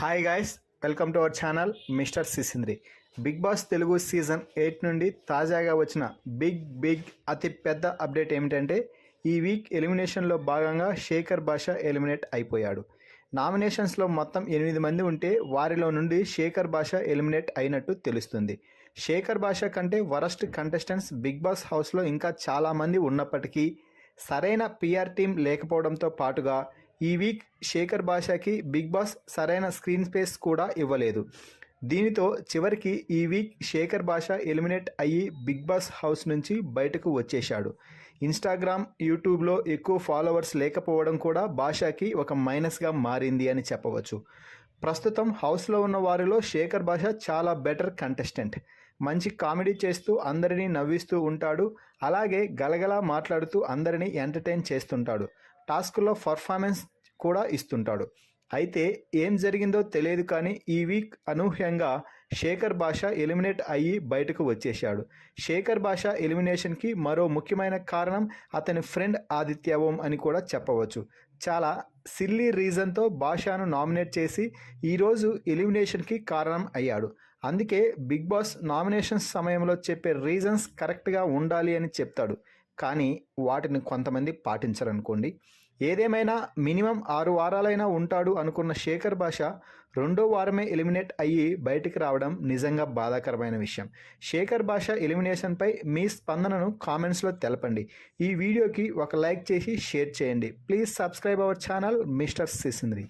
Hi guys, welcome to our channel mister Sisindri. Big boss Telugu season 8 నుండి తాజాగా వచ్చిన అతి పెద్ద అప్డేట్ ఏమిటంటే ఈ వీక్ ఎలిమినేషన్లో భాగంగా శేఖర్ భాష ఎలిమినేట్ అయిపోయాడు. నామినేషన్స్లో మొత్తం 8 మంది ఉంటే వారిలో నుండి శేఖర్ భాష ఎలిమినేట్ అయినట్టు తెలుస్తుంది. శేఖర్ భాష కంటే వరస్ట్ కంటెస్టెంట్స్ బిగ్ బాస్ హౌస్లో ఇంకా చాలామంది ఉన్నప్పటికీ సరైన పిఆర్ టీం లేకపోవడంతో పాటుగా ఈ వీక్ శేఖర్ భాషకి బిగ్ బాస్ సరైన స్క్రీన్ స్పేస్ కూడా ఇవ్వలేదు. దీనితో చివరికి ఈ వీక్ శేఖర్ భాష ఎలిమినేట్ అయ్యి బిగ్ బాస్ హౌస్ నుంచి బయటకు వచ్చేశాడు. ఇన్స్టాగ్రామ్, యూట్యూబ్లో ఎక్కువ ఫాలోవర్స్ లేకపోవడం కూడా భాషకి ఒక మైనస్గా మారింది అని చెప్పవచ్చు. ప్రస్తుతం హౌస్లో ఉన్న వారిలో శేఖర్ భాష చాలా బెటర్ కంటెస్టెంట్. మంచి కామెడీ చేస్తూ అందరినీ నవ్విస్తూ ఉంటాడు. అలాగే గలగలా మాట్లాడుతూ అందరినీ ఎంటర్టైన్ చేస్తుంటాడు. టాస్క్లో పర్ఫార్మెన్స్ కూడా ఇస్తుంటాడు. అయితే ఏం జరిగిందో తెలియదు కానీ ఈ వీక్ అనూహ్యంగా శేఖర్ భాష ఎలిమినేట్ అయ్యి బయటకు వచ్చేశాడు. శేఖర్ భాష ఎలిమినేషన్కి మరో ముఖ్యమైన కారణం అతని ఫ్రెండ్ ఆదిత్య ఓం అని కూడా చెప్పవచ్చు. చాలా సిల్లీ రీజన్తో భాషను నామినేట్ చేసి ఈరోజు ఎలిమినేషన్కి కారణం అయ్యాడు. అందుకే బిగ్ బాస్ నామినేషన్స్ సమయంలో చెప్పే రీజన్స్ కరెక్ట్గా ఉండాలి అని చెప్తాడు, కానీ వాటిని కొంతమంది పాటించరనుకోండి. ఏదేమైనా మినిమం 6 వారాలైనా ఉంటాడు అనుకున్న శేఖర్ భాష రెండో వారమే ఎలిమినేట్ అయ్యి బయటికి రావడం నిజంగా బాధాకరమైన విషయం. శేఖర్ భాష ఎలిమినేషన్పై మీ స్పందనను కామెంట్స్లో తెలపండి. ఈ వీడియోకి ఒక లైక్ చేసి షేర్ చేయండి. Please subscribe our channel mister సిసింద్రి.